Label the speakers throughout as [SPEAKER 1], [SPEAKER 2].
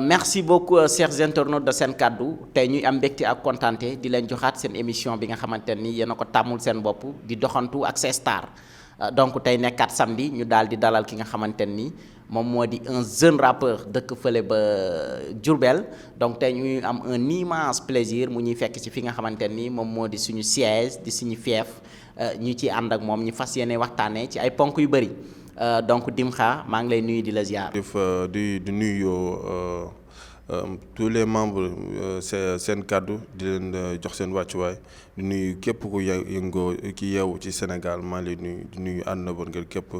[SPEAKER 1] merci beaucoup chers internautes de Sen Kaddu tey ñuy am mbégte ak kontaante di leen joxaat seen émission bi nga xamante ni yéen a ko tàmmul seen bopp di doxantu ak ses stars donc tey nekkaat samedi ñu daal di dalal ki nga xamante ni moom moo di un jeune rappeur dëkk fële ba Diourbel donc tey ñuy am un immense plaisir mu ñuy fekk ci fi nga xamante ni moom moo di suñu siège di suñu fief ñu ciy ànd ak moom ñu fas yéene waxtaanee ci ay ponk yu bëri. Donc Dimkha maa ngi lay nuyu di la ziar.
[SPEAKER 2] di nuyu tous les membres Sen Kaddu di leen jox seen wàccuwaay di nuyu képp ku yëngoo ki yeewu ci Sénégal maa ngi lay nuyu di nuyu àdduna bon ngeen képp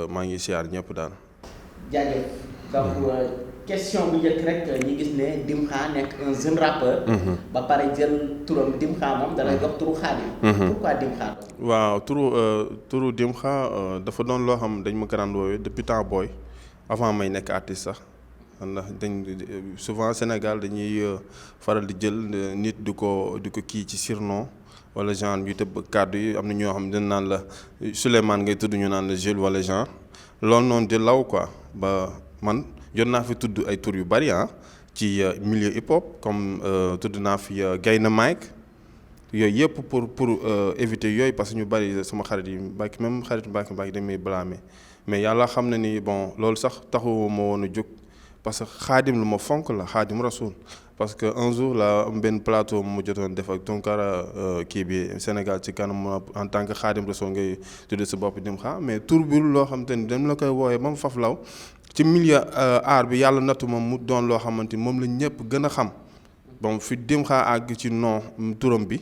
[SPEAKER 2] maa ngi ziar ñëpp daal.
[SPEAKER 1] jaajëf donc question bu njëkk rek ñu gis ne Dimkha nekk un jeune rappeur. ba pare jël turam Dimkha moom da lay jox turu Xaadim. pourquoi Dimkha.
[SPEAKER 2] waaw turu Dimkha dafa doon loo xam dañ ma ko daan woowee depuis temps booy avant may nekk artiste sax ndax souvent Sénégal dañuy faral di jël nit di ko kii ci surnom wala genre ñu tëbb kàddu yi am na ñoo xam dañ naan la Souleymane ngay tudd ñu naan la Jules wala genre loolu noonu di law quoi ba man jot naa fi tudd ay tur yu bari ci milieu hip hop comme tudd naa fi Gaynde Mike yooyu yëpp pour éviter yooyu parce que ñu bari sama xarit yi Mbacke même xarit Mbacke dañ may blâmer mais yàlla xam na ni bon loolu sax taxu ma woon a jóg parce que xaadim lu ma fonk la xaadim rasul parce que un jour la benn plateau mu jotoon def ak Tunkara kii bi Sénégal ci kanam en tant que xaadim rasul ngay tudde sa bopp Dimkha mais tur bi loo xam te ni dañ la koy wooyee ba mu faf law ci milieu art bi yàlla nattu moom mu doon loo xamante ni moom la ñëpp gën a xam bon fi Dimkha àgg ci nom turam bi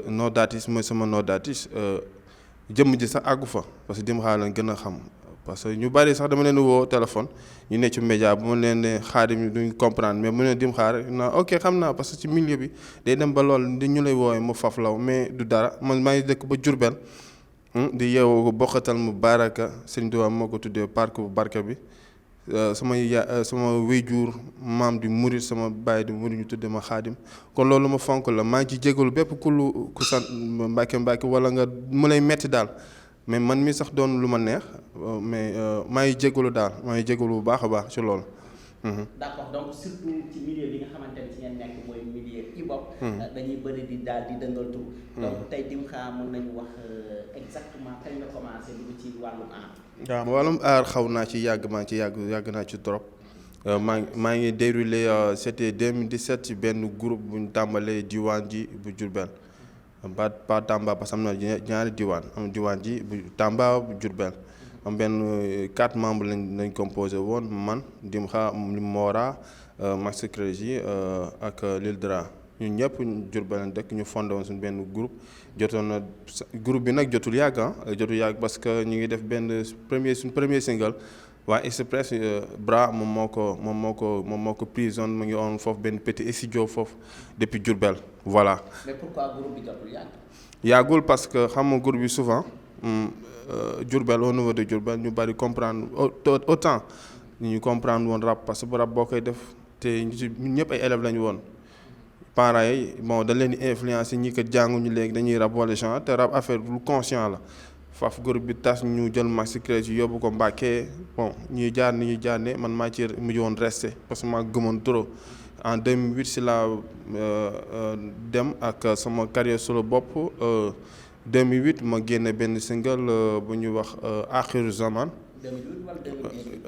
[SPEAKER 2] nom d'artiste mooy sama nom d'artiste jëmm ji sax àggu fa parce que Dimkha lañ gën a xam parce que ñu bari sax dama leen woo téléphone ñu ne ci média bu ma leen ne Xaadim duñ comprendre mais mu ne Dimkha rek na ok xam naa parce que ci milieu bi day dem ba lool di ñu lay woowee mu faf law mais du dara man maa ngi dëkk ba Diourbel di yeewoo ko bokkatal mu baraka Sëriñ Tuubaa moo ko tuddee parc bu barke bi sama wéyjur maam di murit sama baay di murit ñu tuddee ma Xaadim kon loolu ma fonk la maa ngi ci jégalu bépp ku sant Mbàkke wala nga mu lay metti daal mais man mi sax doon lu ma neex mais maa ngi jégalu daal maa ngi jégalu bu baax a baax ci loolu.
[SPEAKER 1] d'accord donc surtout ci milieu bi nga xamante ne ci ngeen nekk mooy milieu hip hop. dañuy bëri di daal di dëngal tur. donc tey Dimkha mën nañu wax exactement kañ nga commencé dugg ci wàllum art.
[SPEAKER 2] waaw wàllum art xaw naa ci yàgg maa ngi ci yàgg naa ci trop maa ngi déroulé c'était 2017 ci benn groupe bu ñu tàmbalee diwaan ji bu Diourbel pas Tamba parce que am na ñaari diwaan am diwaan ji bu Tamba bu Diourbel am benn 4 membres lañ composé woon man Dimkha Mora Max Crégy ak Lil Dra ñun ñëpp Diourbel lañ dëkk ñu fondé woon suñu benn groupe jotoon na groupe bi nag jotul yàgg parce que ñu ngi def suñu premier single waa Express Bra moom moo ko prison mu ngi woon foofu benn petit studio foofu depuis Diourbel voilà.
[SPEAKER 1] mais pourquoi groupe bi jotul
[SPEAKER 2] yàggul parce que xam nga groupe bi souvent Diourbel au niveau de Diourbel ñu bari comprendre autant ñu comprendre woon rap parce que rap boo koy def te ñun ñëpp ay élèves lañu woon. parents yi bon dañ leen di influencer ñi ko jànguñu léegi dañuy rap wala genre te rap affaire lu conscient la faf groupe bi tas ñu jël Maxi Crédit yóbbu ko Mbàkke bon ñuy jaar ne man maa ci mujj woon resté parce que maa gëmoon trop en 2008 si laa dem ak sama carrière solo bopp 2008 ma génne benn single bu ñuy wax Axiru Zaman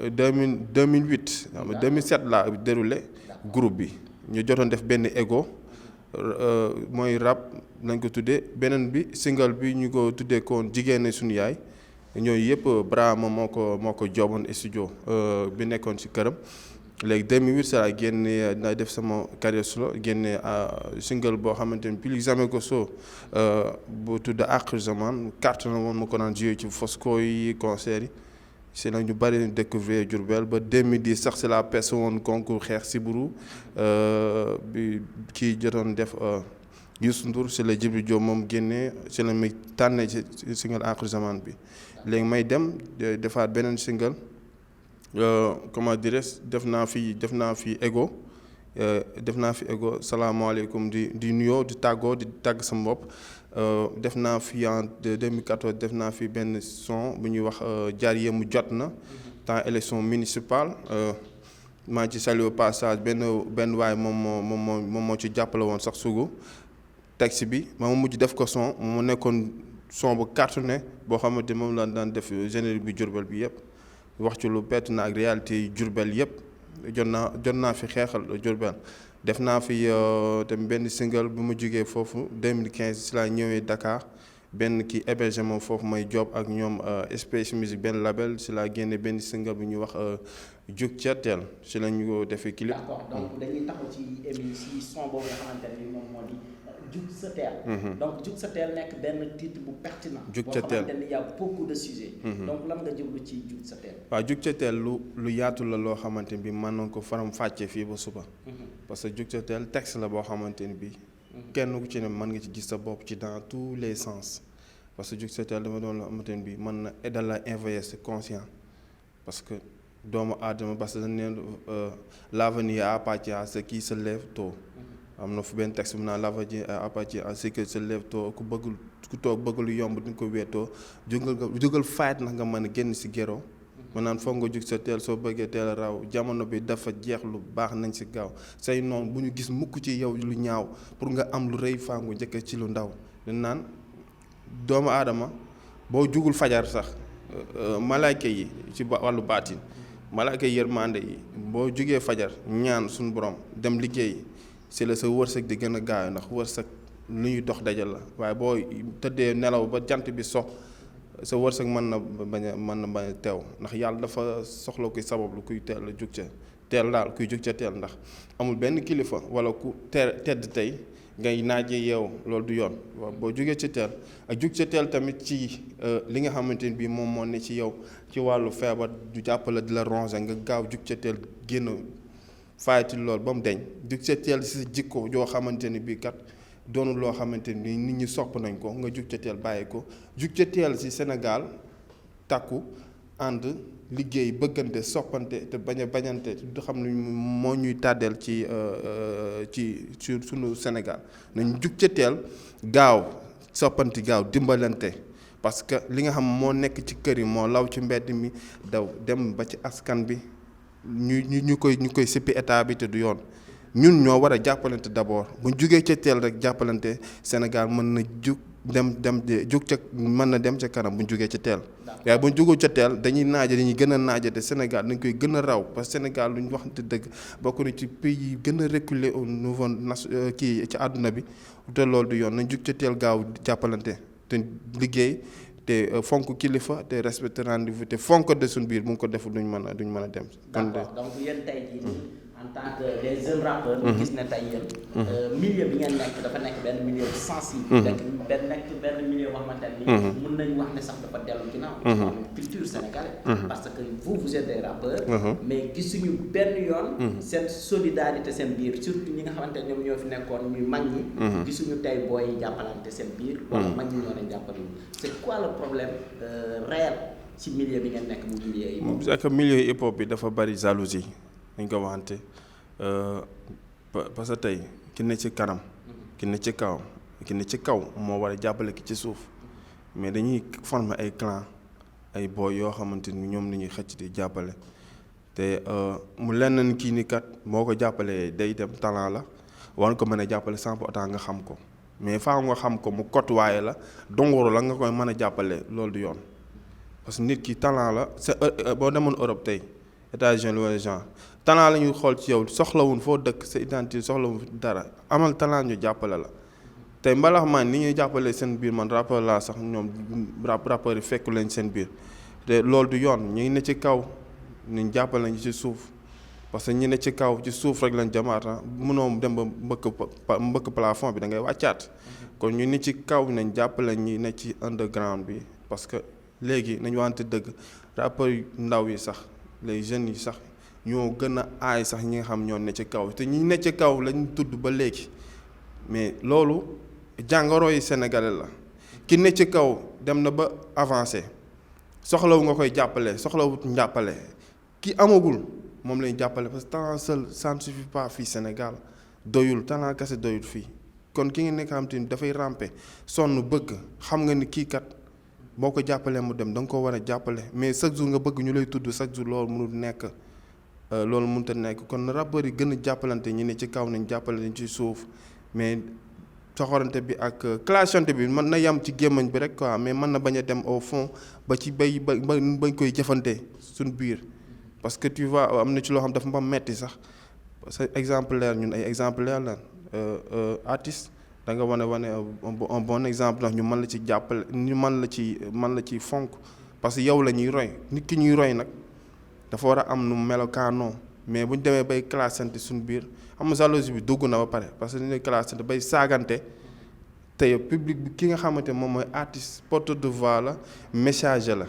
[SPEAKER 2] 2008 2007 laa déroulé groupe bi ñu jotoon def benn ego mooy rap lañ ko tuddee beneen bi single bi ñu ko tuddee koon jigéen suñu yaay ñooyu yëpp Brahima moo ko jooboon studio bi nekkoon ci këram léegi 2008 saa génne naa def sama carrière solo génne single boo xamante ni plus jamais que so bu tudd Akhir Zaman carte na woon ma ko naan joué ci Fosco yi concert yi c'est nag ñu bari découvrir Diourbel ba 2010 sax c'est la peste woon concours xeex Siburu bi kii jotoon def Youssou Ndour c'est la Djibril Diop moom génnee c'est la may tànnee ci single Akhir Zaman bi léegi may dem defaat beneen single comment dirais def naa fi ego salaamaaleykum di nuyoo di tàggoo di tàgg sama bopp def naa fi en 2014 def naa fi benn son bu ñuy wax jaar yemu jot na temps élection municipale maa ci salué passage benn waay moom moo ci jàppale woon sax sugu texte bi ma mujj def ko son mu nekkoon son bu cartonné boo xamante moom la daan def générique bi Diourbel bi yëpp wax ci lu bett na ak réalité yi Diourbel yëpp jot naa fi xeexal Diourbel def naa fi tamit benn single bu ma jógee foofu 2015 si laa ñëwee Dakar benn kii hébergement foofu may job ak ñoom Space Music benn label si laa génne benn single bu ñuy wax jug ca teel si la ñu ko defee clip.
[SPEAKER 1] D'accord, donc dañuy taxaw ci émission son boobu nga xamante ne moom moo di jug sa teel. donc jug sa teel nekk benn titre bu pertinent.
[SPEAKER 2] jug ca teel
[SPEAKER 1] boo xamante ni y a beaucoup de sujets. donc lan nga jublu ci jug sa teel.
[SPEAKER 2] waaw jug ca teel lu yaatu la loo xamante ni bi mën nañ ko faram fàccee fii ba suba. parce que jug ca teel texte la boo xamante ni bi kenn ku ci ne mën nga ci gis sa bopp ci dans tous les sens. parce que jug sa teel dama doon la xamante ni bi mën na aider la éveiller sa conscient parce que doomu aadama parce que dañ ne l'avenir appartient à ceux qui se lèvent tôt. am na fu benn texte bu naan l'avenir appartient à ceux qui se lèvent tôt ku toog bëgg lu yomb di nga ko weetoo jugal fight ndax nga mën a génn si géro ma naan foog nga jug sa teel soo bëggee teel a raw jamono bi dafa jeex lu baax nañ si gaaw say noonu bu ñu gis mukk ci yow lu ñaaw pour nga am lu rëy faa nga njëkk ci lu ndaw dañ naan doomu aadama boo jugul fajar sax malaayka yi ci wàllu baatin malaayka yi yërmande yi boo jugee fajar ñaan suñu borom dem liggéey si la sa wërsëg di gën a gaaw ndax wërsëg lu ñuy dox dajal la waaye boo tëddee nelaw ba jant bi so sa wërsëg mën na bañ a teew ndax yàlla dafa soxla kuy sabab lu kuy teel a jug ca teel daal kuy jug ca teel ndax amul benn kilifa wala ku tedd tey ngay naaje yeew loolu du yoon waaw boo jugee ci teel ak jug ca teel tamit ci li nga xamante ni bii moom moo ne ci yow ci wàllu feebar du jàppale di la ronger nga gaaw jug ca teel génn fayati loolu ba mu deñ jug ca teel si sa jikko joo xamante ni bii kat doonul loo xamante ni nit ñi sopp nañ ko nga jug ca teel bàyyi ko jug ca teel si Sénégal takku ànd liggéey bëggante soppante te bañ a bañante du xam ne moo ñuy tàddeel ci sunu Sénégal nañ jug ca teel gaaw soppante gaaw dimbalante parce que li nga xam moo nekk ci kër yi moo law ci mbedd mi daw dem ba ci askan bi ñu koy sippi état bi te du yoon ñun ñoo war a jàppalante d'abord bu ñu jugee ca teel rek jàppalante Sénégal mën na jug mën na dem ca kanam bu ñu jugee ca teel. waaye bu ñu jugul ca teel dañuy gën a naaje te Sénégal dañ koy gën a raw parce que Sénégal lu ñu waxante dëgg bokk na ci pays yi gën a reculer au niveau kii ci àdduna bi te loolu du yoon nañ jug ca teel gaaw jàppalante te liggéey. te fonk kilifa te respecté rendez-vous te fonk de suñu biir bu ñu ko deful duñ mën a dem.
[SPEAKER 1] d'accord donc yéen tey jii en tant que des jeunes rappeurs. ñu gis ne tey yéen. milieu bi ngeen nekk dafa nekk benn milieu sensible. nekk benn milieu boo xamante ni. mën nañu wax ne sax dafa dellu ginnaaw. culture sénégalaise. parce que vous êtes des rappeurs. mais gisuñu benn yoon. seen solidarité seen biir surtout ñi nga xamante ne ñoom ñoo fi nekkoon ñuy mag ñi. gisuñu tey booy yi jàppalante seen biir. wala mag ñi ñoo leen jàppale. c'est quoi le problème réel ci milieu bi ngeen nekk mu milieu yi.
[SPEAKER 2] c'est que milieu hip hop bi dafa bari jalousie dañ ko waxante parce que tey ki ne ci kanam. ki ne ci kaw moo war a jàppale ki ci suuf mais dañuy former ay clan ay boy yoo xamante ni ñoom la ñuy xëcc di jàppale te mu lenn kii ni kat moo ko jàppalee day dem talent la war ko mën a jàppale sans pour autant nga xam ko. mais faaw nga xam ko mu côtoyé la dongoro la nga koy mën a jàppale loolu du yoon parce que nit ki talent la c'est boo demoon Europe tey États-Unis wala genre talent la ñuy xool ci yow soxlawul foo dëkk sa identité soxlawul dara amal talent ñu jàppale la tey mbalax man ni ñuy jàppale seen biir man rappeur laa sax ñoom rappeurs yi fekku leen seen biir te loolu du yoon ñu ngi ne ci kaw ñu jàppale ñu ci suuf parce que ñi ne ci kaw ci suuf rek lañ jamaata mënoo dem ba mbëkk plafond bi da ngay wàccaat kon ñu ni ci kaw nañ jàppale ñi ne ci underground bi parce que léegi nañ wante dëgg rappeurs yu ndaw yi sax les jeunes yi sax ñoo gën a aay sax ñi nga xam ñoo ne ci kaw te ñi ne ci kaw lañ tudd ba léegi mais loolu jàngoro yi sénégalais la ki ne ci kaw dem na ba avancé soxlawu nga koy jàppale soxlawut njàppale ki amagul moom lañ jàppale parce que talent seul ça ne suffit pas fii Sénégal doyul talent kese doyul fii kon ki nga nekk xam te ni dafay ramper sonn bëgg xam nga ni kii kat boo ko jàppalee mu dem da nga ko war a jàppale mais chaque jour nga bëgg ñu lay tudd chaque jour loolu mënul nekk loolu mënut a nekk kon rappeurs yi gën a jàppalante ñi ne ci kaw nañ jàppalante ci suuf mais soxorante bi ak clashante bi mën na yam ci gémmañ bi rek quoi mais mën na bañ a dem au fond ba ci bañ koy jëfante suñ biir parce que tu vois am na ci loo xam dafa ma metti sax parce que exemplaire ñun ay exemplaire lan artiste da nga wane un bon exemple ndax ñu mën la ci jàppale ñu mën la ci fonk parce que yow la ñuy roy nit ki ñuy roy nag dafa war a am nu melokaanoo mais bu ñu demee bay classante suñu biir xam nga jalousie bi dugg na ba pare parce que dañuy classante bay saagante te yow public bi ki nga xamante moom mooy artiste porteur de voix la messager la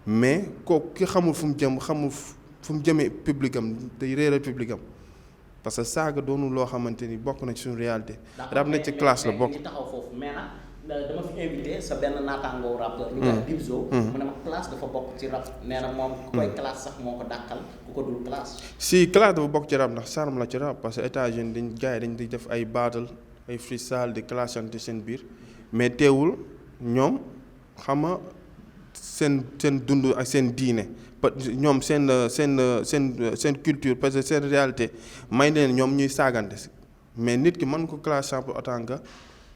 [SPEAKER 2] mais kooku ki xamul fu mu jëm xamul fu mu jëmee public am day réeral public am parce que saaga doonul loo xamante ni bokk na ci suñu réalité. rap na ci classe la bokk.
[SPEAKER 1] ñu taxaw foofu mais nag dama fi invité sa benn naataangoo rap ñu koy Dibzo. mu ne ma classe dafa bokk ci rap nee na moom ku koy classe sax moo ko dàqal ku ko dul classe.
[SPEAKER 2] si classe dafa bokk ci rap ndax charme la ci rap parce que États-Unis gars yi dañ di def ay battle ay freestyle di clashante seen biir mais teewul ñoom xam nga seen dund ak seen diine. ñoom seen culture parce que seen réalité may leen ñoom ñuy saagante mais nit ki mën ko classe pour autant que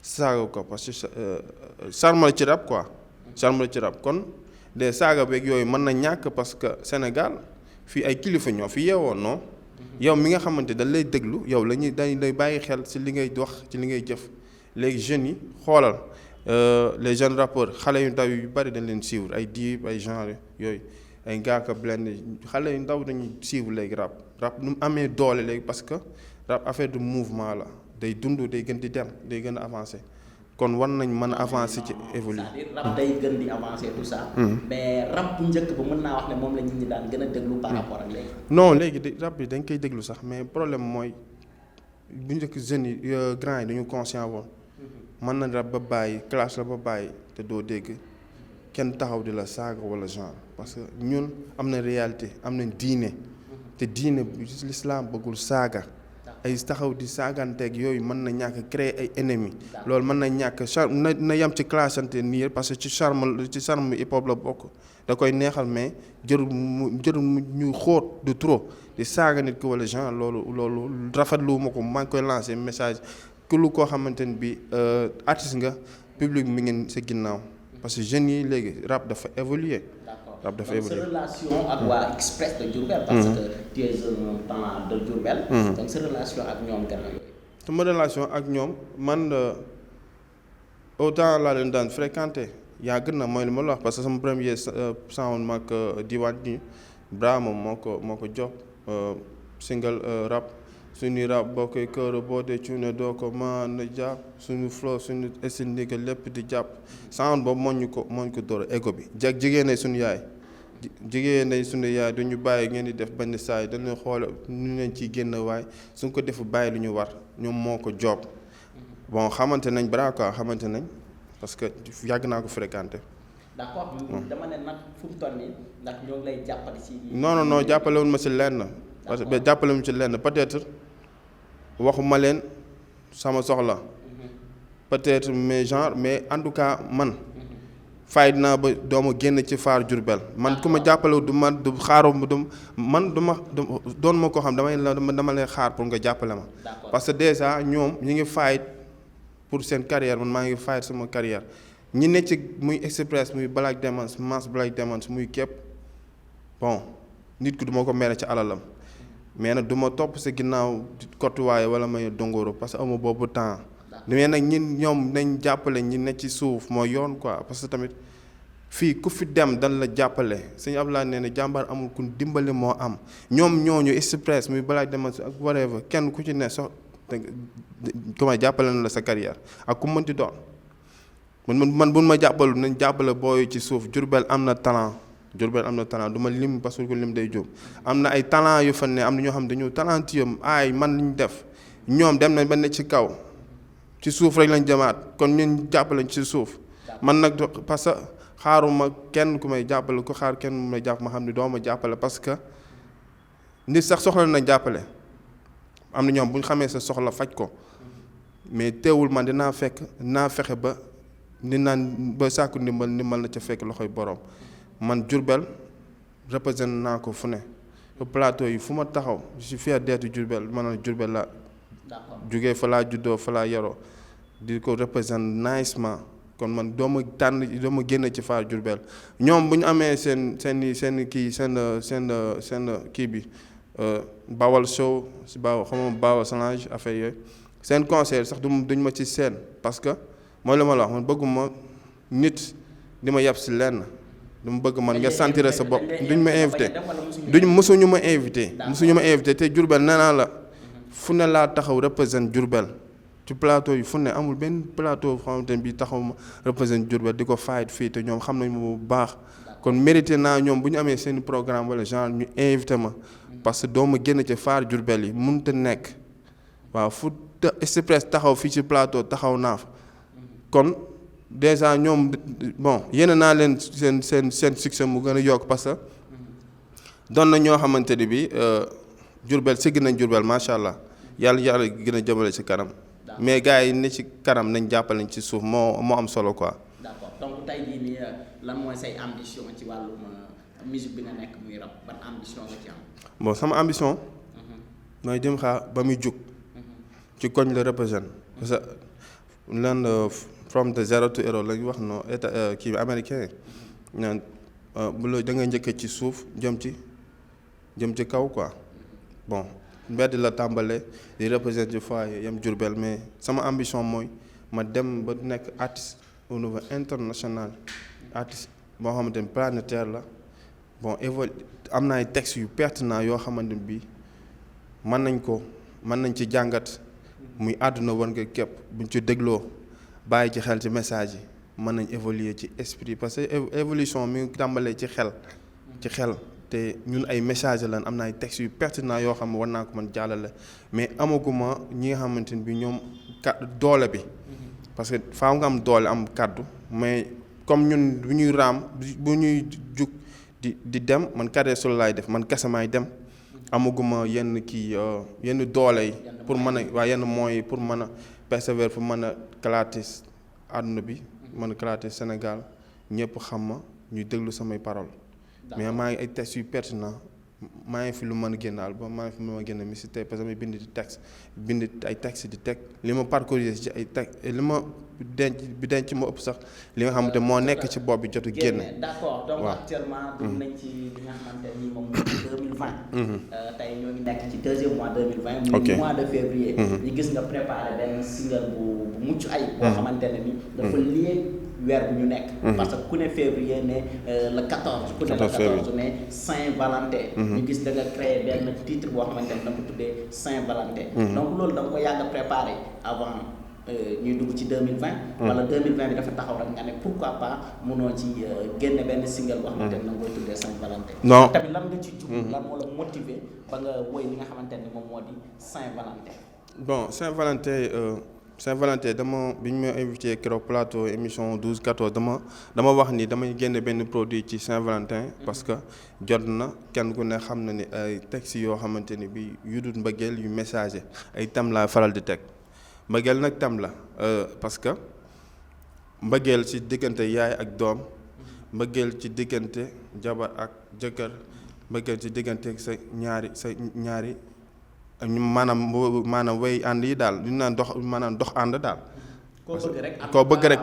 [SPEAKER 2] saaga ko parce que charme la ci rap quoi charme la ci rap kon des saaga beeg yooyu mën na ñàkk parce que Sénégal fii ay kilifa ñoo fi yeewoon non yow mi nga xamante dañ lay déglu yow dañ lay bàyyi xel ci li ngay wax ci li ngay jëf léegi jeunes yi xoolal les jeunes rappeurs xale yu ndaw yu bari dañ leen suivre ay Dip ay genre yooyu ay Ngaaka Blindé xale yu ndaw dañuy suivre léegi rap nu mu amee doole léegi parce que rap affaire de mouvement la day dund day gën di dem day gën a avancer kon war nañ mën a avancer ci évoluer.
[SPEAKER 1] c'est-à-dire rap day gën di avancer tout ça. mais rap bu njëkk ba mën naa wax ne moom la nit ñi daan gën a déglu par rapport ak léegi.
[SPEAKER 2] non léegi rap bi dañ koy déglu sax mais problème mooy bu njëkk jeunes yi grand yi dañu conscient woon. mën na rap ba bàyyi classe la ba bàyyi te doo dégg kenn taxaw di la saaga wala genre parce que ñun am na réalité am nañ diine te diine l'islam bëggul saaga ay taxaw di saaganteeg yooyu mën na ñàkk créer ay ennemis loolu mën na ñàkk na yam ci classante nii parce que ci charme hip hop la bokk da koy neexal mais jërul mu ñu xóot de trop di saaga nit ko wala genre loolu rafetlu ma ko maa ngi koy lancer message ku koo xamante ni bi artiste nga public mi ngeen sa ginnaaw parce que jeunes yi léegi rap dafa évoluer. rap dafa évoluer
[SPEAKER 1] sa relation ak waa Express de Diourbel. parce que tu es un talent de Diourbel. donc sa relation ak ñoom gannaaw yooyu.
[SPEAKER 2] sama relation ak ñoom man autant laa leen daan fréquenter yàgg na mooy li ma la wax parce que sama premier sound mag diwaan ñi Brahma moo ko jox single rap. suñuy rap boo koy kër boo dee cuune doo ko mën a jàpp suñu flow suñu estime ndiga lépp di jàpp sound boobu moo ñu ko door ego bi jigéen suñu yaay suñu yaay duñu bàyyi ngeen di def benn saay dañu xool ñu leen ciy génn waay suñ ko defu bàyyi lu ñu war ñoom moo ko job bon xamante nañ bara quoi xamante nañ parce que yàgg naa ko fréquenter.
[SPEAKER 1] d'accord dama ne nag fu mu toll nii ndax ñoo ngi lay jàppale si.
[SPEAKER 2] non jàppale wuñ ma si lenn. parce que jàppale wuñ ci lenn peut-être waxuma leen sama soxla peut-être mais en tout cas man fay naa ba dooma génn ci faar Diourbel man ku ma jàppale du man du xaaru man du ma doon ma ko xam dama lay xaar pour nga jàppale ma parce que déjà ñoom ñi ngi fight pour seen carrière man maa ngi fight sama carrière ñi ne ci muy Express muy Black Demons Mass Black Demons muy képp bon nit ku duma ko mere ci alalam mais nag du ma topp sa ginnaaw kottuwaaye wala may dongoro parce que amu boobu temps mais nag ñoom nañ jàppale ñi ne ci suuf mooy yoon quoi parce que tamit fii ku fi dem dan la jàppale sëñ Abdoulaye nee na jàmbaar amul ku dimbali moo am ñoom ñooñu Express muy Black Demons ak whatever kenn ku ci ne sox comment jàppale na la sa carrière ak ku mënti doon man buñ ma jàppalu nañ jàppale booyu ci suuf Diourbel am na talent du ma lim parce que lim day jóg am na ay talent yu fa ne am na ñoo xam dañu talentueux ay man liñ def ñoom dem nañ ba ne ci kaw ci suuf rek lañ jamaat kon ñun jàppale ci suuf man nag parce que xaaruma kenn ku may jàppale ku xaar kenn mu may jàpp ma xam ne doo ma jàppale parce que nit sax soxla na jàppale am na ñoom bu ñu xamee sa soxla faj ko mais teewul man dinaa fexe ba ni naan ba sàkku ndimbal na ca fekk loxoy borom man Diourbel représenté naa ko fu ne plateau yi fu ma taxaw je suis fier d'être Diourbel maanaam Diourbel la jugee fa laa juddoo fa laa yaroo di ko représente nicement kon man doo ma génn ci Far Diourbel ñoom bu ñu amee seen kii seen kii bi Bawal show si Bawal Salange affaire yooyu seen concert sax duñ ma ci seen parce que mooy la ma la wax man bëgguma nit di ma yab si lenn dama bëgg man nga sentir sa bopp duñ ma invité mësuñu ma invité te Diourbel nee naa la fu ne laa taxaw représente Diourbel ci plateau yi fu ne amul benn plateau xamante ne bii taxaw ma représente Diourbel di ko fight fii te ñoom xam nañ ma bu baax kon mérité naa ñoom bu ñu amee seen programme wala genre ñu invité ma parce que doo ma génn ci Far Diourbel yi mënut a nekk waaw fu express taxaw fii ci plateau taxaw naa fa kon déjà ñoom bon yéene naa leen seen succès mu gën a yokk parce que doon na ñoo xamante ni bi Diourbel sigg nañ Diourbel macha allah yàlla gën a jëmale ci kanam mais gars yi ne ci kanam nañ jàppale ci suuf moo am solo quoi.
[SPEAKER 1] d'accord donc tey jii nii lan mooy say ambition ci wàllum musique bi nga nekk muy rap ban ambition nga ci am.
[SPEAKER 2] bon sama ambition. mooy Djim Kha ba muy jug. ci koñ la représente parce que lan from the zero to hero la ñu wax no état kii américain ñaan bu la da ngay njëkkee ci suuf jëm ci kaw quoi bon mbedd la tàmbale di représenter ci foyer yam Diourbel mais sama ambition mooy ma dem ba nekk artiste au niveau international artiste boo xamante ne planétaire la bon am na ay textes yu pertinent yoo xamante ne bii mën nañ ci jàngat muy àdduna war nga képp buñ ci dégloo bàyyi ci xel ci message yi mën nañ évoluer ci esprit parce que évolution mi ngi tàmbalee ci xel te ñun ay message lan am na ay textes yu pertinent yoo xam ne war naa ko mën jàllale mais amaguma ñi nga xamante ni bi ñoom doole bi parce que faaw nga am doole am kàddu mais comme ñun bu ñuy raam bu ñuy jug di dem man carré solo laay def man kese maay dem amaguma yenn doole yi pour mën a waa yenn moyens pour mën a persévérer pour mën a kalaate àdduna bi mën a kalaate Sénégal ñëpp xam ma ñuy déglu samay paroles mais maa ngi ay textes yu pertinent maa ngi fi lu mën a génn album maa ngi fi lu mën a génn musique tey parce que damay bind ay textes di teg li ma parcourir ci ay textes li ma denc ma ëpp sax li nga xamante moo nekk ci bopp bi jotu génn.
[SPEAKER 1] d'accord donc actuellement dugg nañ ci li nga xamante ni moom mooy 2020. tey ñoo ngi nekk ci deuxième mois 2020. muy mois de février. ñu gis nga préparé benn single bu mucc ayib. boo xamante ne ni dafa lié weer bu ñu nekk. parce que ku ne février ne le 14. ku ne le 14 ne Saint-Valentin. ñu gis da nga créé benn titre boo xamante ne da nga ko tuddee Saint-Valentin. donc loolu da nga ko yàgg a préparé avant ñuy dugg ci 2020. wala 2020 bi dafa taxaw rek nga ne pourquoi pas mënoo ci génne benn single boo xamante ne da nga koy tuddee Saint-Valentin.
[SPEAKER 2] non
[SPEAKER 1] tamit lan nga ci jublu lan moo la motiver ba nga woy li nga xamante ne moom moo di Saint-Valentin.
[SPEAKER 2] bon Saint-Valentin bi ñu ma invité keroog plateau émission 12-14 dama wax ni damay génne benn produit ci Saint-Valentin parce que jot na kenn ku ne xam na ni ay textes yoo xamante ni bi yu dul mbëggeel yu messager ay tam laa faral di teg mbëggeel nag tam la parce que mbëggeel ci diggante yaay ak doom mbëggeel ci diggante jabar ak jëkkër mbëggeel ci diggante sa ñaari maanaam way ànd yi daal ñu naan dox ànd daal. koo bëgg rek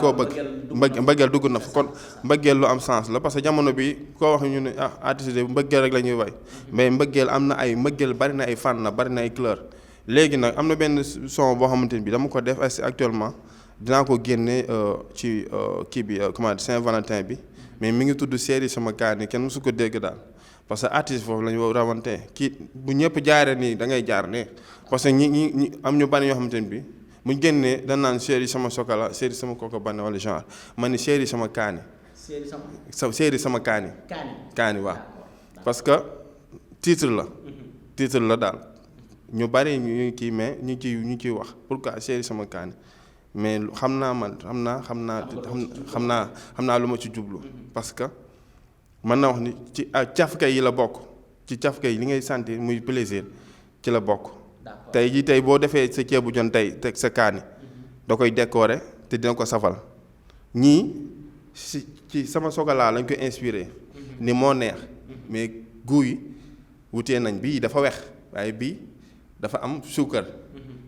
[SPEAKER 2] mbëggeel dugg na fa kon mbëggeel lu am sens la parce que jamono bi koo wax ñu ne artiste de mbëggeel rek la ñuy way mais mbëggeel am na ay mbëggeel bari na ay fànn bari na ay couleur léegi nag am na benn son boo xamante ni bi dama ko def actuellement dinaa ko génne ci kii bi comment Saint-Valentin bi mais mi ngi tudd série sama kaani kenn mësu ko dégg daal. parce que artiste foofu la ñu rawante kii bu ñëpp jaaree nii da ngay jaar ne parce que ñi am ñu bari yoo xamante ne bi buñ génnee dañ naan chéri sama chocolat chéri sama coco banne wala genre man ni chéri sama kaani. chéri sama kaani. kaani waaw parce que titre la daal ñu bari ñu kii mais ñu ciy wax pourquoi chéri sama kaani mais xam naa lu ma ci jublu parce que. mën na wax ni ci cafka yi la bokk ci cafka yi li ngay sentir muy plaisir ci la bokk tey boo defee sa ceebu jon tey teg sa kaani da koy décorer te dina ko safal ñii ci sama chocolat lañ koy inspiré ni moo neex mais goût yi wutee nañ bii dafa wex waaye bii dafa am suukar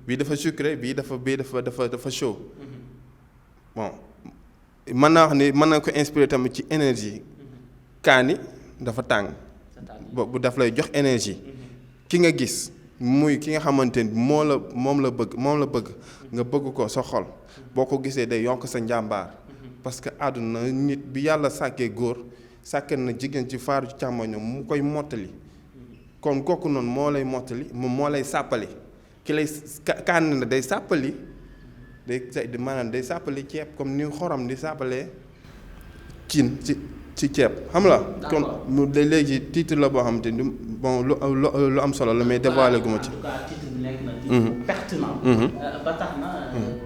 [SPEAKER 2] bii dafa sucré bii dafa chaud bon mën naa wax ni mën na ko inspiré tamit ci énergie kaani dafa tàng bu daf lay jox énergie ki nga gis muy ki nga xamante ni moom la bëgg nga bëgg ko sa xol boo ko gisee day yokk sa njàmbaar parce que àdduna nit bi yàlla sàkkee góor sàkkee na jigéen ci faaru ci càmmoñam mu koy mottali kon kooku noonu moo lay mottali moom moo lay sàppali ki lay kaani na day sàppali maanaam day sàppali ceeb comme ni xorom di sàppalee cin ci ceeb xam la kon mu de léegi titre la boo xamante ni bon lu am solo la mais dévoilé gu ma ci.
[SPEAKER 1] en tout cas titre bi nekk na titre pertinent. ba tax na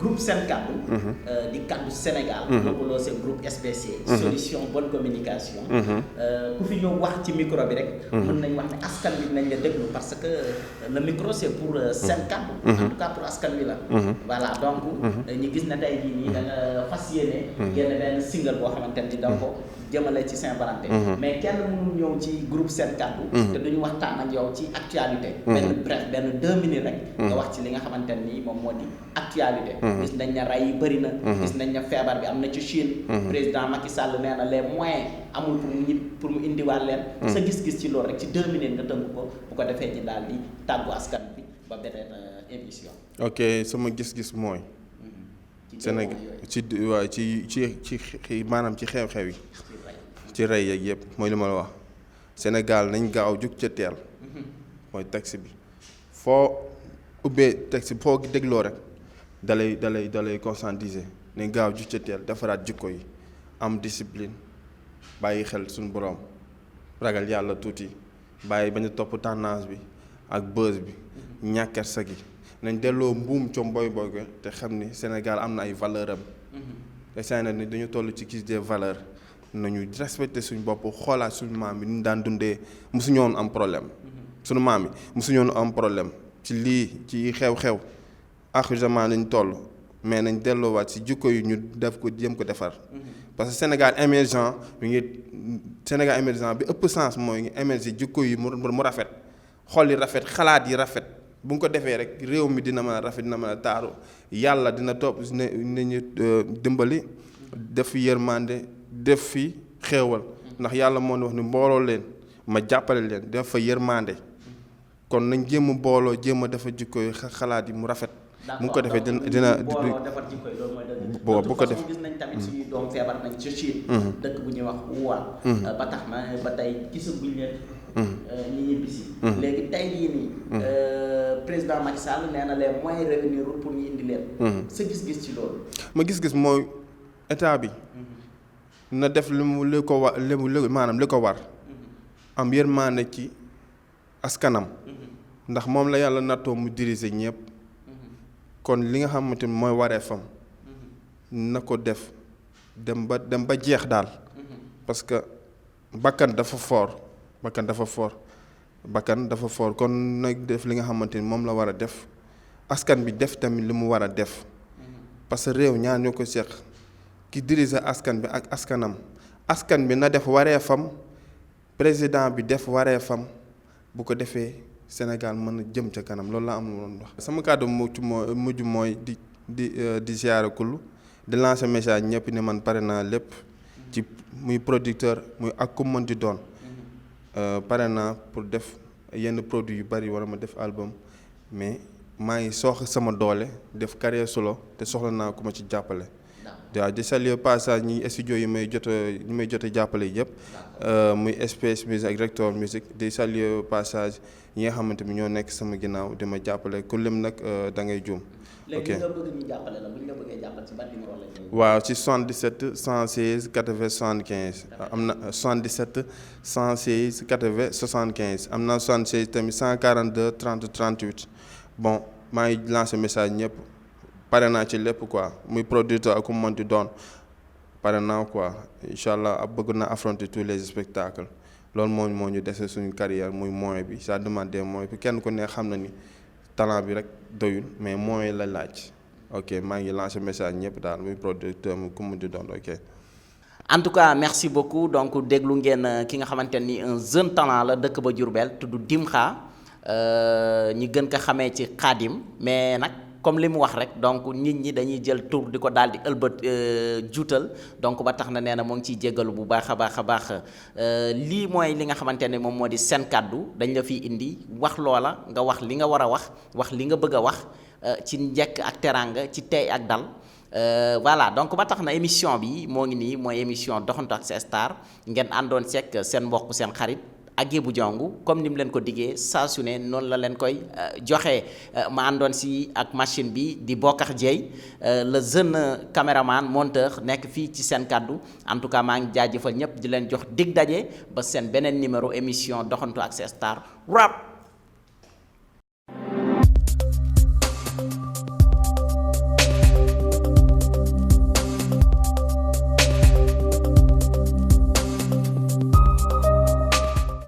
[SPEAKER 1] groupe Sen Kaddu. di kaddu Sénégal. lëkkaloo seen groupe SBC. solution bonne communication. ku fi ñëw wax ci micro bi rek. mën nañ wax ne askan bi nañ la déglu parce que le micro c'est pour Sen Kaddu. en tout cas pour askan wi la. voilà donc ñu gis na tey jii nii da nga fas yéene. génn benn single boo xamante ni da nga ko jëmale ci Saint-Valentin. mais kenn mënul ñëw ci groupe Sen Kaddu. te duñu waxtaan ak yow ci actualité. benn 2 minutes rek. nga wax ci li nga xamante ni moom moo di actualité. gis nañ ne rey yi bëri na. gis nañ ne feebar bi am na ci Chine. président Macky Sall nee na les moyens amul pour mu indiwaat leen. sa gis-gis ci loolu rek ci 2 minutes nga tënk ko bu ko defee ñu daal di tàggu askan bi ba beneen émission.
[SPEAKER 2] ok sama gis-gis mooy. Sénégal ci maanaam ci xew-xew yi. ci rey yeeg yëpp mooy li ma la wax Sénégal nañ gaaw jug ca teel mooy texte bi foo ubbee texte bi foo dégloo rek dalay conscientiser nañ gaaw jug ca teel defaraat jikko yi am discipline bàyyi xel suñu borom ragal yàlla tuuti bàyyi bañ a topp tendance bi ak buzz bi ñàkkat sa gi nañ delloo mbuum com boy te xam ni Sénégal am na ay valeur am te saa ni dañu toll ci crise des valeurs nañu respecté suñu bopp xoolaat suñu maam yi ñu daan dundee mosuñu woon am problème suñu maam yi mosuñu woon am problème ci lii ci xew-xew ak jamono lañ toll mais nañ delloowaat si jikko yi ñu def ko jéem ko defar parce que Sénégal émergent bi ëpp sens mooy ngi émerger jikko yi mu rafet xol yi rafet xalaat yi rafet bu nga ko defee rek réew mi dina mën a rafet dina mën a taaru yàlla dina topp nañu dimbali def yërmande def fi xéewal ndax yàlla moo wax ni mbooloo leen ma jàppale leen def fa yërmande kon nañ jéem a booloo jéem a dafa jikko yi xalaat yi mu rafet. mu ngi ko defee dina
[SPEAKER 1] defar jikko yi loolu mooy dëgg.
[SPEAKER 2] bu ko defee
[SPEAKER 1] gis nañ tamit suñuy doom feebar nañ ci Chine. dëkk bu ñuy wax Wuhan. ba tax na ba tey gisaguñ leen. ñi ñibbisi. léegi tey jii nii. président Macky Sall nee na les moyens revenir pour ñu indi leen. sa gis-gis ci loolu.
[SPEAKER 2] ma gis-gis mooy état bi. na def li ko war am yërmande ci askanam ndax moom la yàlla nattoo mu diriger ñëpp kon li nga xamante ni mooy wareefam na ko def dem ba jeex daal parce que bakkan dafa fort kon nag def li nga xamante ni moom la war a def askan bi def tamit li mu war a def parce que réew ñaar ñoo ko seq ki dirige askan bi ak askan bi na def wareefam président bi def wareefam bu ko defee Sénégal mën a jëm ca kanam loolu laa am woon wax. sama kàddu mujj mooy di ziare kullu di lancer message ñëpp ne man pare naa lépp ci muy producteur muy ak ku mën di doon pare naa pour def yenn produits yu bari wala ma def album mais maa ngi sox sama doole def carrière solo te soxla naa ku ma ci jàppale. waaw di saluer passage ñi studio yi may jot a jàppale yëpp muy SPS Musique ak Rector Musique di saluer passage ñi nga xamante ni ñoo nekk sama ginnaaw di ma jàppale ku lim nag da ngay juum.
[SPEAKER 1] ok léegi nga bëgg ñu jàppale la bu ñu la bëggee jàppale ci ban numéro la ñu.
[SPEAKER 2] waaw ci 77 116 80 75 am na 77 116 80 75 am na 76 tamit 142 30 38 bon maa ngi lancé message ñëpp. pare naa ci lépp quoi muy producteur ak ku mu mënti doon pare naa quoi incha allah bëgg na affronter tous les spectacles loolu moo ñu dese suñu carrière muy moyen bi ça demande des moyens bi kenn ku ne xam na ni talent bi rek doyul mais moyen la laaj ok maa ngi lancé message ñëpp daal muy producteur mu ku mu mënti doon ok.
[SPEAKER 1] en tout cas merci beaucoup donc déglu ngeen ki nga xamante ni un jeune talent la dëkk ba Diourbel tudd Dimkha ñi gën ko xamee ci Khadim mais nag comme li mu wax rek donc nit ñi dañuy jël tur di ko daal di ëlbët juutal donc ba tax na nee na moo ngi ciy jéggalu bu baax a baax a baax lii mooy li nga xamante ne moom moo di seen kàddu dañ la fiy indi wax loola nga wax li nga war a wax li nga bëgg a wax ci njëkk ak teraanga ci tey ak dal voilà donc ba tax na émission bi moo ngi nii mooy émission doxantu ak Star ngeen àndoon seeg seen mbokk seen xarit Agibou Diongue comme ni mu leen ko diggee saa su ne noonu la leen koy joxe ma àndoon si ak machine bi di Bokar Dieye le jeune caméraman monteur nekk fii ci seen kàddu en tout cas maa ngi jaajëfal ñëpp di leen jox dig daje ba seen beneen numéro émission doxantu ak Star rap